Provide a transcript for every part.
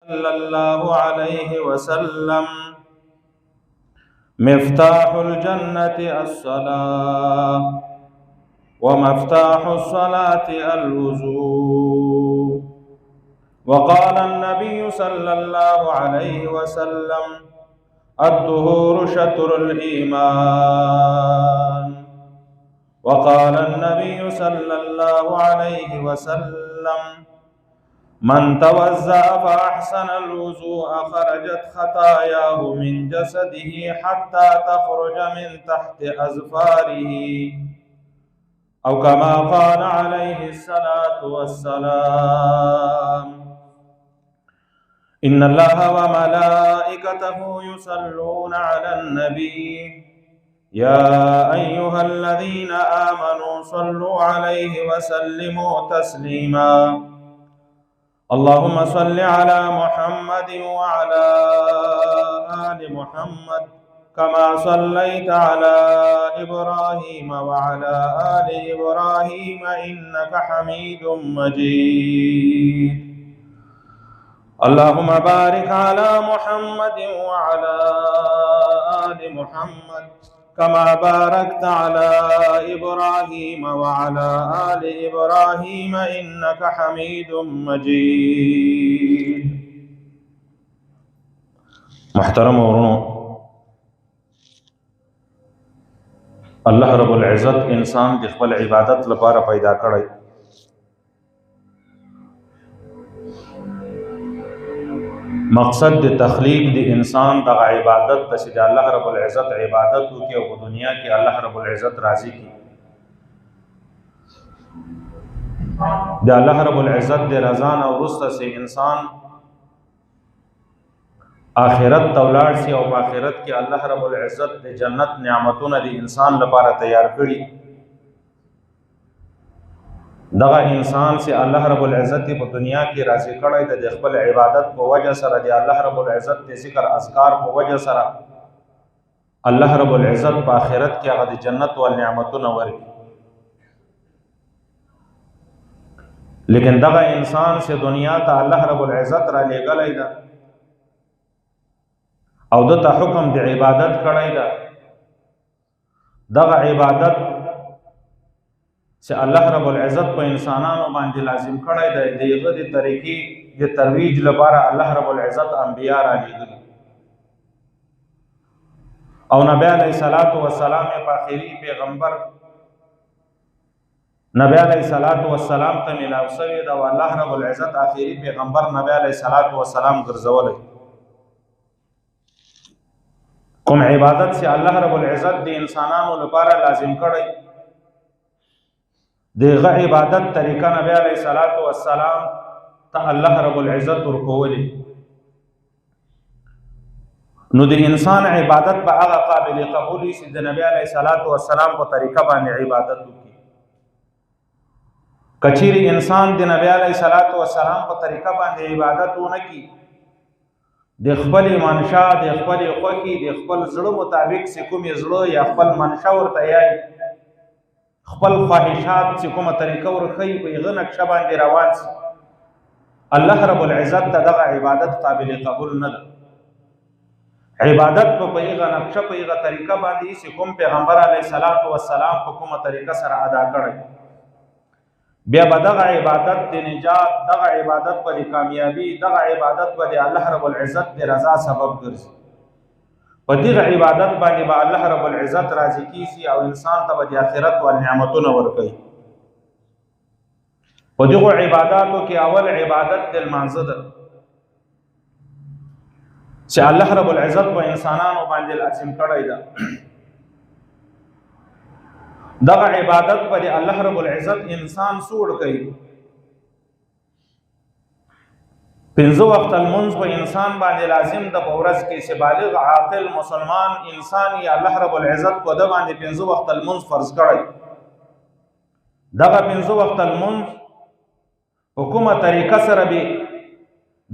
صلى الله عليه وسلم مفتاح الجنة الصلاة ومفتاح الصلاة الوضوء. وقال النبي صلى الله عليه وسلم الطهور شطر الإيمان. وقال النبي صلى الله عليه وسلم من توضأ فأحسن الوضوء خرجت خطاياه من جسده حتى تخرج من تحت أظفاره، أو كما قال عليه الصلاة والسلام. إن الله وملائكته يصلون على النبي يا أيها الذين آمنوا صلوا عليه وسلموا تسليما. اللهم صل على محمد وعلى آل محمد كما صليت على إبراهيم وعلى آل إبراهيم إنك حميد مجيد. اللهم بارك على محمد وعلى آل محمد كما باركت على إبراهيم وعلى آل إبراهيم إنك حميد مجيد. محترم ورنو، الله رب العزت انسان د خپل عبادت لپاره پیدا کړی. مقصد د تخلیق د انسان د عبادت د چې الله رب العزت عبادت وکي او په دنیا کې الله رب العزت راضي کی. د الله رب العزت د رضا او رسته سے انسان آخرت تولاړ سي او په آخرت کې الله رب العزت د جنت نعمتونه د انسان لپاره تیار کړي. دغه انسان سے الله رب العزت په دنیا کې راضي کړی د خپل عبادت په وجه سره د الله رب العزت د ذکر اذکار په وجه سره الله رب العزت په آخرت کې هغه د جنت او نعمتونه ورکړي. لیکن دغه انسان سے دنیا ته الله رب العزت را لېږلی ده او دته حکم د عبادت کړی ده. دغه عبادت چې الله رب العزت په انسانانو باندې لازم کړی دی دغه د طریقې د ترویج لپاره الله رب العزت انبیا را لېږلي او نبی علیه الصلاۃ والسلام په آخري پیغمبر نبی علیه الصلاۃ والسلام ته ملاو شوی دا او الله رب العزت آخري پیغمبر نبی علیه الصلاۃ والسلام ګرځولی. کوم عبادت چې الله رب العزت د انسانانو لپاره لازم کړی دغه عبادت طریقه نبی علیه الصلاۃ والسلام ته الله رب العزت ورکولی. نو د انسان عبادت په هغه قابل قبول شي د نبی علیه الصلاۃ والسلام په طریقه باندې عبادت وکړي. کچيري انسان د نبی علیه الصلاۃ والسلام په طریقه باندې عبادت ونه کړي د خپل منشا د خپل خوخي د خپل زړه مطابق چې کوم زړه یا خپل منشا ورته یای خپل خواهشات چې کومه طریقه ورخی په هغه نقشه باندې روان شي الله رب العزت دغه عبادت قابل قبول نه ده. عبادت په هغه نقشه په هغه طریقه باندې چې کوم پیغمبر علیه الصلاۃ والسلام په کومه طریقه سره ادا کړی بیا به دغه عبادت د نجات دغه عبادت په کامیابی دغه عبادت په الله رب العزت د رضا سبب ګرځي. په دغه عبادت باندې به الله رب العزت راضي کیږي او انسان ته د آخرت او نعمتونو ورکوي. په دغه عبادتو کې اول عبادت د لمانځه ده چې الله رب العزت په انسانانو باندې لازم کړی ده. دغه عبادت پر الله رب العزت انسان سوړ کوي. پنځه وخت المنځ په انسان باندې لازم د پورس کې چې بالغ عاقل مسلمان انسان یا الله رب العزت په د باندې پنځه وخت المنځ فرض کړی. دغه پنځه وخت المنځ په کومه طریقه سره به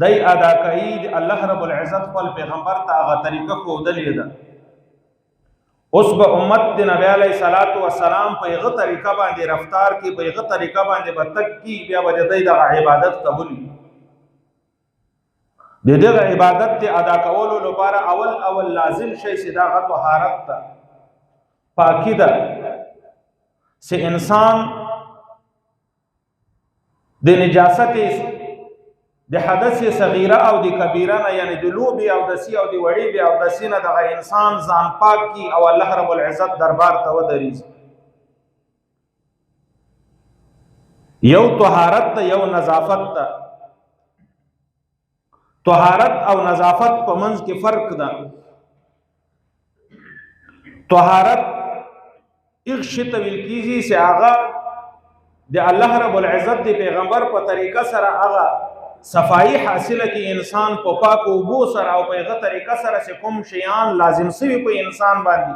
دای ادا کوي الله رب العزت خپل پیغمبر ته هغه طریقه ښودلې ده. اوس به امت د نبی علیه الصلاۃ والسلام په هغه طریقه باندې رفتار کی په هغه طریقه باندې بتک کی بیا به د عبادت قبول. د دغه عبادت ته ادا کولو لپاره اول لازم شی چې دا طهارت ده، پاکی ده، چې انسان د نجاست، د حدث صغیره او د کبیره نه، یعنی د لوبي او د سی او د وړي بیا او د سینه دغه انسان ځان پاک کی او الله رب العزت دربار ته ودرېږي. یو طهارت ته، یو نظافت ته. طهارت او نظافت په منځ کې فرق ده. طهارت ایک شی ته ویل کیږي چې هغه د الله رب العزت د پیغمبر په طریقه سره هغه صفائی حاصله کی انسان په پاک او بو سره او په هغه طریقه سره چې کوم شیان لازم سوي په انسان باندې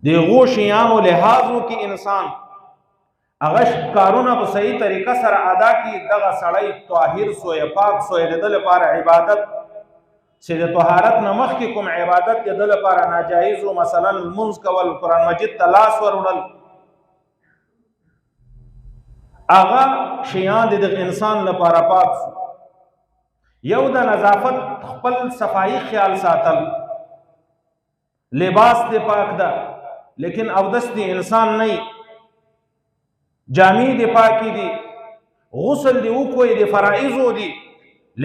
دغه شیانو لحاظو کې انسان هغه کارونه په صحیح طریقه سره ادا کی، دغه سړی طاهر سوی پاک سوی د لپاره عبادت چې د طهارت نه مخکې کوم عبادت د لپاره ناجایز او مثلا المنځ کول، قرآن مجید ته لاس وروړل، هغه شیان د انسان لپاره پاک شو. یو د نظافت خپل صفائی خیال ساتل، لباس د پاک ده لیکن اودس د انسان نه، جامې د پاکی دي، غسل دی وکوي د فرائضو دي،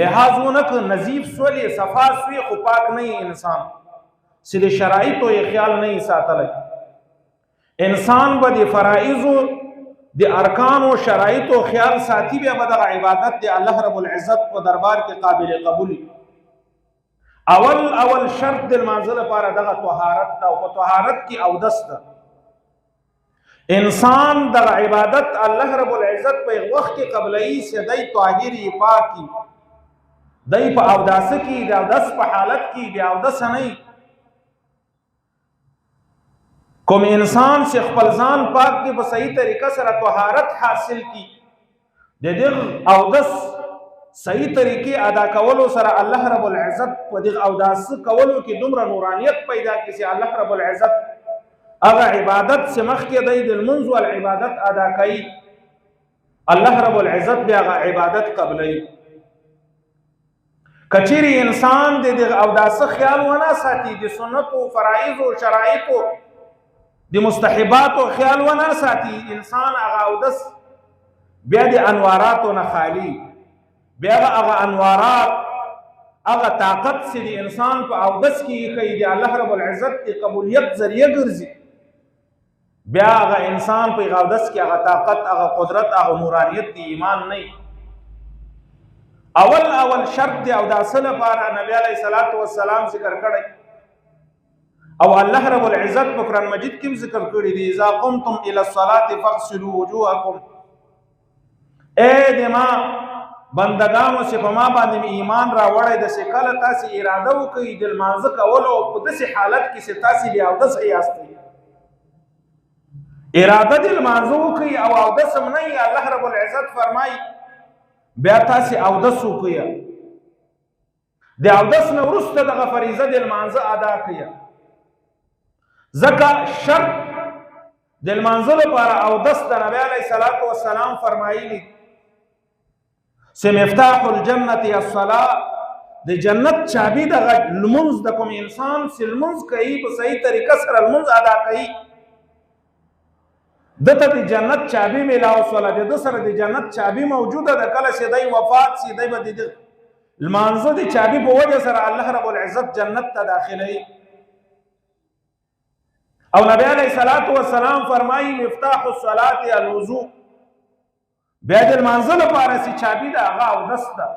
لحاظونه که نظیف سولی صفا سوی خو پاک نه انسان، چې د شرایطو یې خیال نه ساتلی. انسان به د فرائضو د ارکانو شرایطو خیال ساتي، بیا به دغه عبادت د الله رب العزت په دربار کې قابل قبولی. اول شرط د لمانځه لپاره دغه طهارت ده، او په طهارت کې اودس ده. انسان دغه عبادت الله رب العزت په وخت کې قبلایي چې دی طاهري پاکي، دی په اوداس کې د اودس په حالت کې بیا اودس نه. کوم انسان چې خپل ځان پاک کې په صحیح طریقه سره طهارت حاصل کی، د دې اودس صحیح طریقې ادا کولو سره الله رب العزت په دې اوداس کولو کې دومره نورانیت پیدا کړي چې الله رب العزت هغه عبادت چې مخکې دی د لمونځ ول عبادت ادا کوي، الله رب العزت بیا هغه عبادت قبلوي. کچېرې انسان د دې اوداس خیال ونه ساتي، د سنتو فرایضو شرایطو د مستحباتو خیال ونه ساتي، انسان هغه اودس بیا د انواراتو نه خالی، بیا هغه انوارات هغه طاقت چې د انسان په اودس کې کوي د الله رب العزت د قبولیت ذریعہ ګرځي، بیا هغه انسان په اودس کې هغه طاقت، هغه قدرت، هغه نورانیت د ایمان نه. اول شرط د اوداس لپاره نبی علیه الصلاۃ والسلام ذکر کړی، او الله رب العزت په قرآن مجید کې ذکر کړی دی، اذا قمتم الى الصلاة فاغسلوا وجوهکم. اے د ما بندگانو چې په ما باندې ایمان راوړی د چې کله تاسې اراده وکړئ د لمانځه کولو په داسې حالت کې چې تاسې بیا اودس یاستئ، اراده د لمانځه وکړئ او اودس هم نه وي، الله رب العزت فرمایي بیا تاسې اودس وکړئ، د اودس نه وروسته دغه فریضه د لمانځه ادا کړئ. ځکه شرط د لمانځه لپاره اودس د نبی علیه الصلاۃ والسلام فرمایلی چې مفتاح الجنة الصلاة، د جنت چابي د لمونځ د کوم انسان چې لمونځ کوي په صحیح طریقه سره لمونځ ادا کوي، دته د جنت چابي میلاو سوله، د سره د جنت چابي موجوده ده. کله چې دی وفات شي دی به د لمانځه د چابي په وجه سره الله رب العزت جنت ته داخلوي. او نبی علیہ الصلوۃ والسلام فرمایي مفتاح الصلاة الوضوء، بیا د لمانځه لپاره چې چابي ده هغه اودس ده.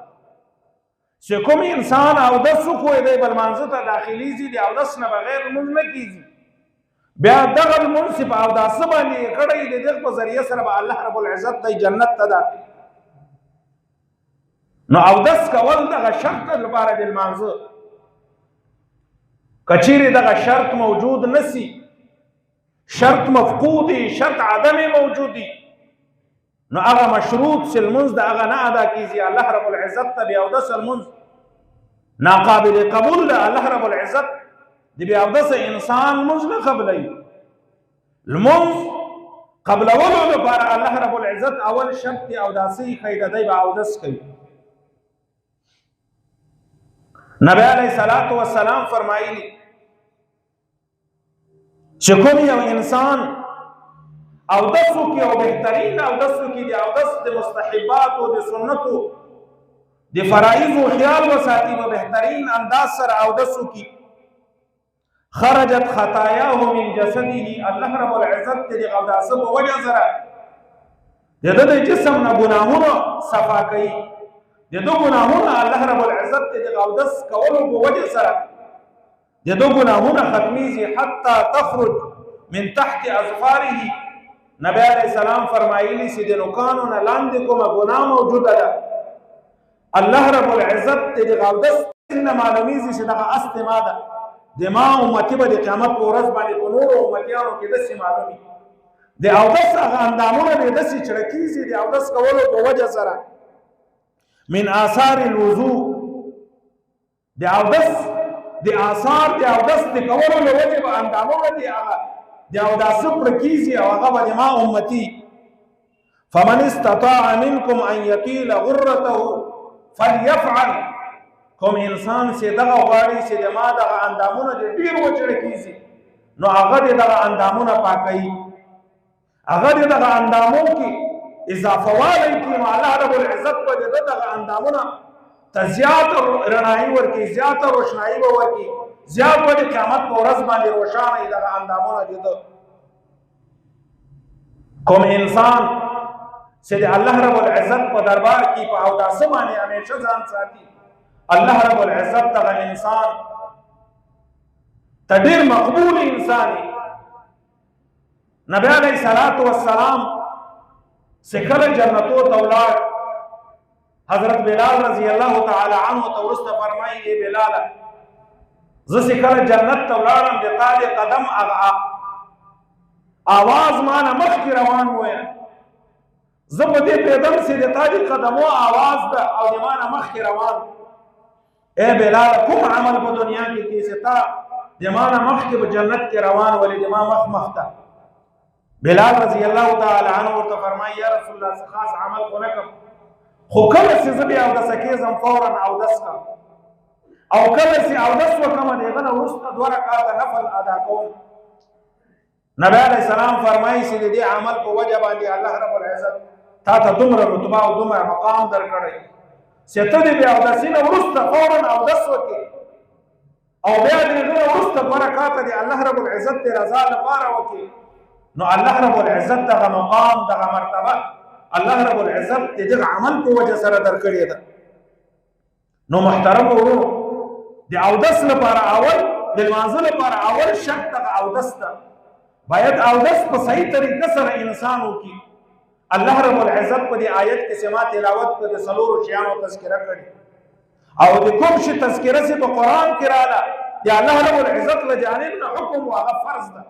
چې کوم انسان اودس وکړي دی به لمانځه ته داخلیږي، د اودس نه بغیر لمونځ نه کیږي، بیا دغه لمونځ چې په اوداسه باندې کړی د دغه په ذریعه سره به الله رب العزت دی جنت ته داخل. نو اودس کول دغه شرط لپاره د لمانځه، کچېرې دغه شرط موجود نسی، شرط مفقودی، شرط عدم موجودی، نو هغه مشروط چې لمونځ د هغه نه ادا کیږي، الله رب العزت ته بیا اودس لمونځ ناقابل قبول ده. الله رب العزت د بیا اودس انسان لمونځ نه قبلوي. لمونځ قبلولو لپاره الله رب العزت اول شرط د اوداسۍ ښیي، د دی به اودس کوي. نبی علیہ الصلوۃ والسلام فرمایلی چې کوم یو انسان او دسو کې او بهترین او دسو کې دی او دس د مستحبات او د سنتو د فرایض او خیال وساتي په بهترین انداز سره او دسو کې خرجت خطاياه من جسده الله رب العزت دې او داسه په وجه سره د جسم نه ګناهونه صفا کوي د ګناهونه الله رب العزت دې او دس کولو په وجه سره د ګناهونه ختميږي حتى تخرج من تحت اظفاره نبی علیہ السلام فرمایلی چې د نوکانو نه لاندې کومه ګناه موجوده ده الله رب العزت دې غوډس ان معلومیږي چې دغه استما ده د ما امتی به د قیامت په ورځ باندې په نور امتیانو کې داسې معلومي د اودس هغه اندامونه به داسې چړکیږي د اودس کولو په وجه سره من آثار الوضوء د اودس د آثار د اودس د کولو له وجه به اندامونه دي هغه د اودس پرکیږي او هغه به ما امتی فمن استطاع منكم ان يطيل غرته فليفعل کوم انسان چې دغه غواړي چې د ما دغه اندامونه د ډیر وچړکیږي نو هغه دغه اندامونه پاکي هغه دغه اندامو کې اضافه والی کې الله رب العزت په دغه اندامونه تزیات رڼایي ورکي زیات روشنايي ورکي زیات په قیامت په ورځ باندې روشانه دغه اندامونه دي کوم انسان چې الله رب العزت په دربار کې په او داسه باندې همیشه ځان ساتي الله رب العزت دغه انسان تدیر مقبول انسانی نبی علیہ الصلوۃ والسلام سکل جنتو تولاړ حضرت بلال رضی الله تعالی عنہ تورست فرمایي اے بلال ز سکل جنت تولاړم د تاج قدم اغا आवाज مان مخ کی روان وای زبدې پیدم سي د تاج قدمو आवाज ده او د مان مخ کی روان اے بلال کوم عمل په دنیا کې کیسه تا د مان مخ کی په جنت کې روان ولې د ما مخ مخته بلال رضی الله تعالی عنہ ورته فرمایي یا رسول الله خاص عمل کو نکم خو کله چې زبې او د سکیزم فورا او دسکا او کله چې او دس وکم دغه ورسته دوه رکعات نفل ادا کوم نبی علیہ السلام فرمایي چې دې عمل په وجه باندې الله رب العزت تا ته دومره رتبه او دومره مقام درکړي چې ته دې بیا او دسینه ورسته فورا او دس وکي او بیا دې ورسته دوه رکعات دې الله رب العزت رضا لپاره وکي نو الله رب العزت دغه مقام دغه مرتبه الله رب العزت دغه عمل په وجه سره درکړي ده نو محترم ورو د اودس لپاره اول د منزل لپاره اول شرط دغه اودس ده باید اودس په صحیح طریقه سره انسان وکي الله رب العزت په دې آیت کې سما تلاوت په سلور شیانو تذکرہ کړي او د کوم شي تذکرہ سي په قران کې رااله دی الله رب العزت له جانب نه حکم او فرض ده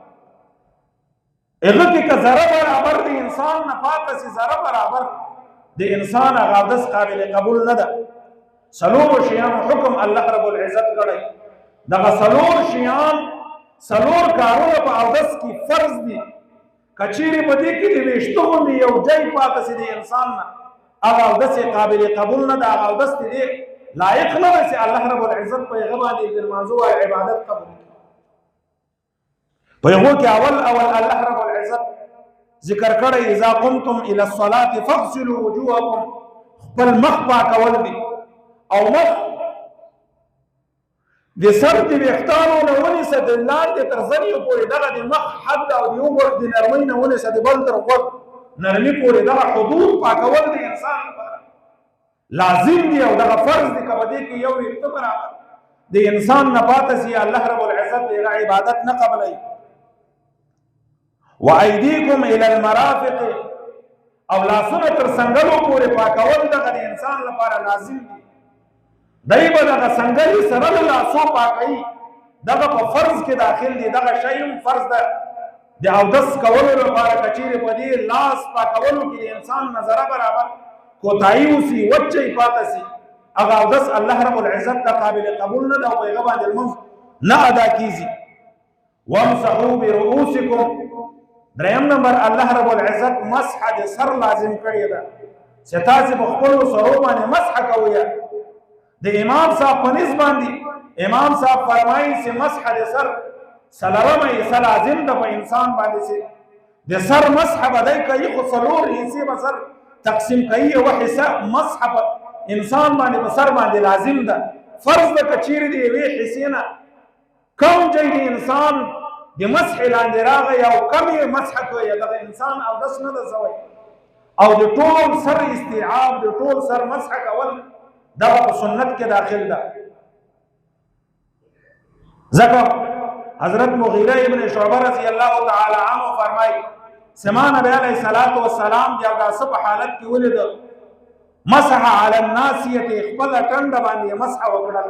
هغه کې که ذره برابر د انسان نه پاتې سي ذره برابر د انسان اودس قابل قبول نه ده سلور شیان حکم الله رب العزت کړی دغه سلور شیان سلور کارونه په اودس کې فرض دي کچيري په دې کې د وشتون یو ځای پاتې سي د انسان نه هغه اودس قابل قبول نه ده اودس دې لایق نه سي الله رب العزت په هغه باندې د موضوع عبادت قبول په یو کې اول الله رب العزت ذکر کړی اذا قمتم الى الصلاه فاغسلوا وجوهكم بل مخبا کول دي او مخ د سر د وختانو نه ونی سد لاندې تر ځنیو پورې دغه د مخ حد او یو ور د نرمۍ نه ونی سد بل تر وګ نرمي پورې دغه حدود پاکول د انسان لپاره لازم دی او دغه فرض دی کبه دی کې یو وخت برابر د انسان نه پاتې سي الله رب العزت دغه عبادت نه قبلای وايديكم الى المرافق او لاسونه تر څنګهلو پورې پاکول دغه د انسان لپاره لازم دی دایبه دغه څنګهلي سره لاسو پاکي دغه په فرض کې داخل دي دغه شی فرض ده د اودس کولو لپاره کچيري په دې لاس پاکولو کې انسان نظر برابر کوتاهي وسی وچي پاتې سي هغه اودس الله رب العزت ته قابل قبول نه ده او هغه باندې المنځ نه ادا کیږي وامسحوا برؤوسكم دریم نمبر الله رب العزت مسح د سر لازم کړی ده چې تاسو په خپل سرو باندې مسح کوئ د امام صاحب په نسبت باندې امام صاحب فرمایي چې مسح د سر سلرمه حصہ لازم ده په انسان باندې چې د سر مسح بدای کوي خو څلور حصے به سر تقسیم کوي او حصہ مسح په انسان باندې په سر باندې لازم ده فرض ده کچیر دی وی حصے نه کوم ځای د انسان د مسح لاندې راغی او کمی مسح کوي دغه انسان او داس نه ده سوی او د ټول سر استيعاب د ټول سر مسح کول دا په سنت کې داخل ده ځکه حضرت مغیره ابن شعبہ رضی اللہ تعالی عنہ فرمائی سما نبی علیہ الصلوۃ والسلام دی دا سب حالت کې ولید مسح علی الناسیه خپل ټنډ باندې مسح وکړل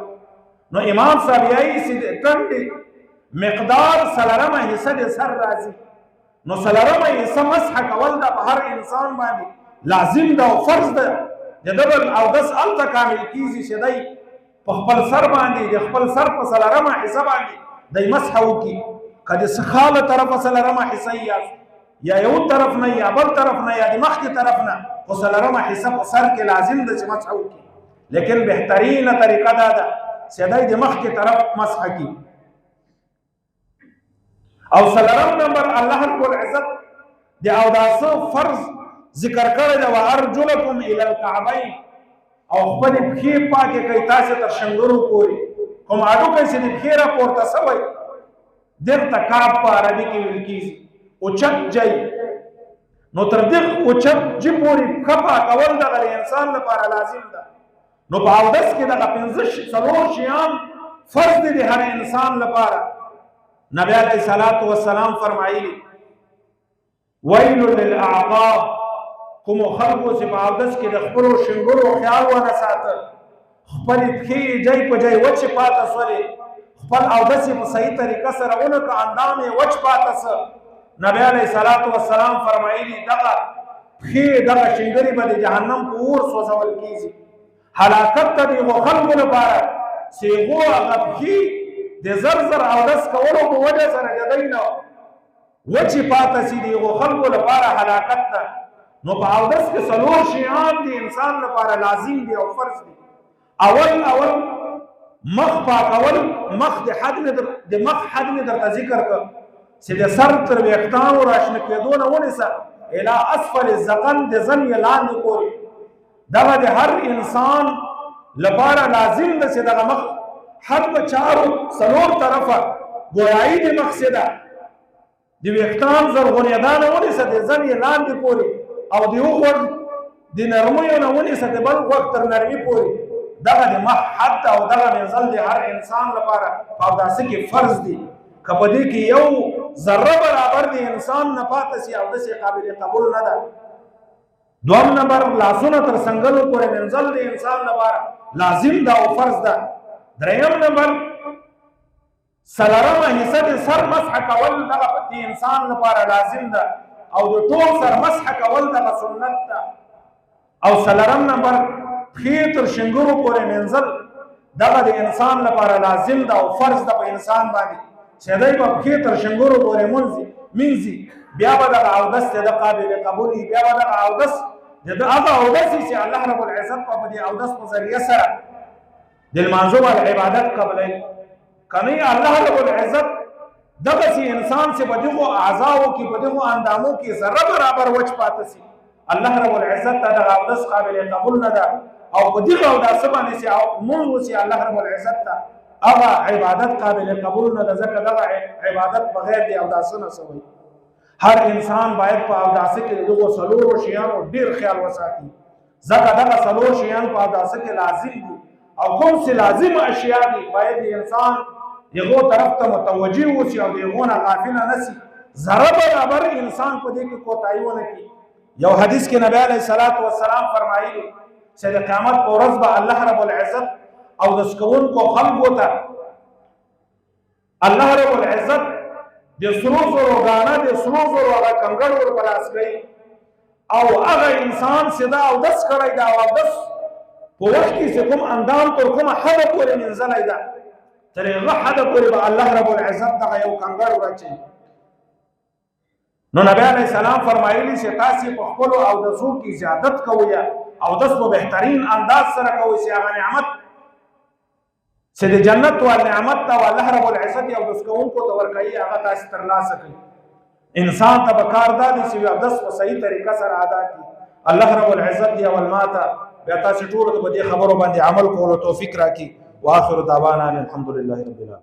نو امام صاحب یې سید ټنډ مقدار سلرمه حصہ د سر راځي نو سلرمه حصہ مسح کول دا په هر انسان باندې لازم ده او فرض ده د دبل او داس ال کامل کیږي چې دای په خپل سر باندې د خپل سر په سلرمه حصہ باندې دای مسح وکي کله سخاله طرف سلرمه حصہ یا یو طرف نه یا بل طرف نه یا د مخ کی طرف نه او سلرمه حصہ په سر کې لازم ده چې مسح وکي لیکن بهترین طریقه دا ده چې دای د مخ کی طرف مسح کی او سلرم نمبر الله رب العزت دی او داسو فرض ذکر کړی دا وارجلکم الی الکعبین او خپل پښې پاکه کوي تاسو تر شنګرو پوري کوم اډو کې چې د خیره پورته سوی دغه کعب په عربي کې ویل کیږي او چت جاي نو تر دغه او چت جي پوري کپا کول د انسان لپاره لازم ده نو په اودس کې دغه 15 شیان فرض دي هر انسان لپاره نبی علیہ الصلوۃ والسلام فرمایلی ویل للاعقاب کوم خلقو چې په اودس کې د خپل شنګرو خیال ونه ساته خپل پښې جای په جای وچ پاته سولې خپل اودس په صحیح طریقه سره اونکه اندام وچ پاته سره نبی علیہ الصلوۃ والسلام فرمایلی دغه پښې دغه شنګری به جهنم په اور سوځول کیږي هلاکت ته دی خلقو لپاره چې هو هغه پښې د زر اودس کولو په وجه سره جدینه وچی پاته سي دی غو خلقو لپاره هلاکت ده نو په اودس کې څلور شیان دي انسان لپاره لازم دي او فرض دي اول مخ پاکول مخ د حد نه در ذکر کړ چې د سر تر ویښتانو راشنه کېدو نه ونیسه الی اسفل الذقن د ځن لاندې پورې دغه د هر انسان لپاره لازم ده چې دغه مخ حد په چارو څلور طرفه ګویایي د مقصده د ویښتان زرغونېدانه ونیسه د ځن یې لاندې پورې او د یو غوږ د نرمیو نه ونیسه د بل غوږ تر نرمي پورې دغه د مخ حد او دغه منزل د هر انسان لپاره په اوداسه کې فرض دي که په دې کې یو ذره برابر د انسان نه پاته سي اوداسه قابل قبول نه ده دوم نمبر لاسونه تر څنګلو پورې منزل د انسان لپاره لازم ده او فرض ده دریم نمبر سلرمه حصہ د سر مسح کول دغه د انسان لپاره لازم ده او د ټول سر مسح کول دغه سنت ده او سلرم نمبر پښې تر شنګرو پورې منزل دغه د انسان لپاره لازم ده او فرض ده په انسان باندې چې دی په پښې تر شنګرو پورې منځي بیا به دغه اودس د قابل قبول بیا به دغه اودس د هغه اودس چې الله رب العزت په دې اودس په ذریعه سره د لمانځه او عبادت قبلای کني الله رب العزت دغه سي انسان سے بدغه اعضاء کی بدغه اندامو کی ذره برابر وچ پاته سي الله رب العزت دغه اودس قابل قبول نه ده او بدغه اودس باندې سي مونږ سي الله رب العزت هغه عبادت قابل قبول نه ده ځکه دغه عبادت بغیر دی اودس نه سوی هر انسان باید په اودس کې دغه څلور شیان ډیر خیال وساتي ځکه دغه څلور شیان په اودس کې لازم دي او کوم څه لازم اشیاء دي باید انسان یغو طرف ته متوجه وسی او یغو نه غافل نه سی ذره برابر انسان په دې کې کوتاهی ونه کی یو حدیث کې نبی علیہ الصلوۃ والسلام فرمایلی چې د قیامت پر ورځ به الله رب العزت او د سکون کو خلقو ته الله رب العزت د سرو زرو غانا د سرو زرو هغه کنګړ ور پلاس کوي او هغه انسان صدا او دس کړی دا او دس په وخت کې کوم اندام تر کومه حد پورې منځلای دا تر هغه حد پورې به الله رب العزت دغه یو کنګړ ورچي نو نبی علیہ السلام فرمایلی چې تاسو په خپل او د زو کې زیادت کوی او د سو بهترین انداز سره کوی چې هغه نعمت چې د جنت او نعمت ته الله رب العزت او د سکونکو ته ورکوي هغه تاسو ترلاسه کوي انسان ته به کار دا دی چې اودس په صحیح طریقه سره ادا کړي الله رب العزت دی اول ماته بیا تاسو ټول ته په دې خبرو باندې عمل کولو توفیق راکړي واخر دعوانا الحمد لله رب العالمین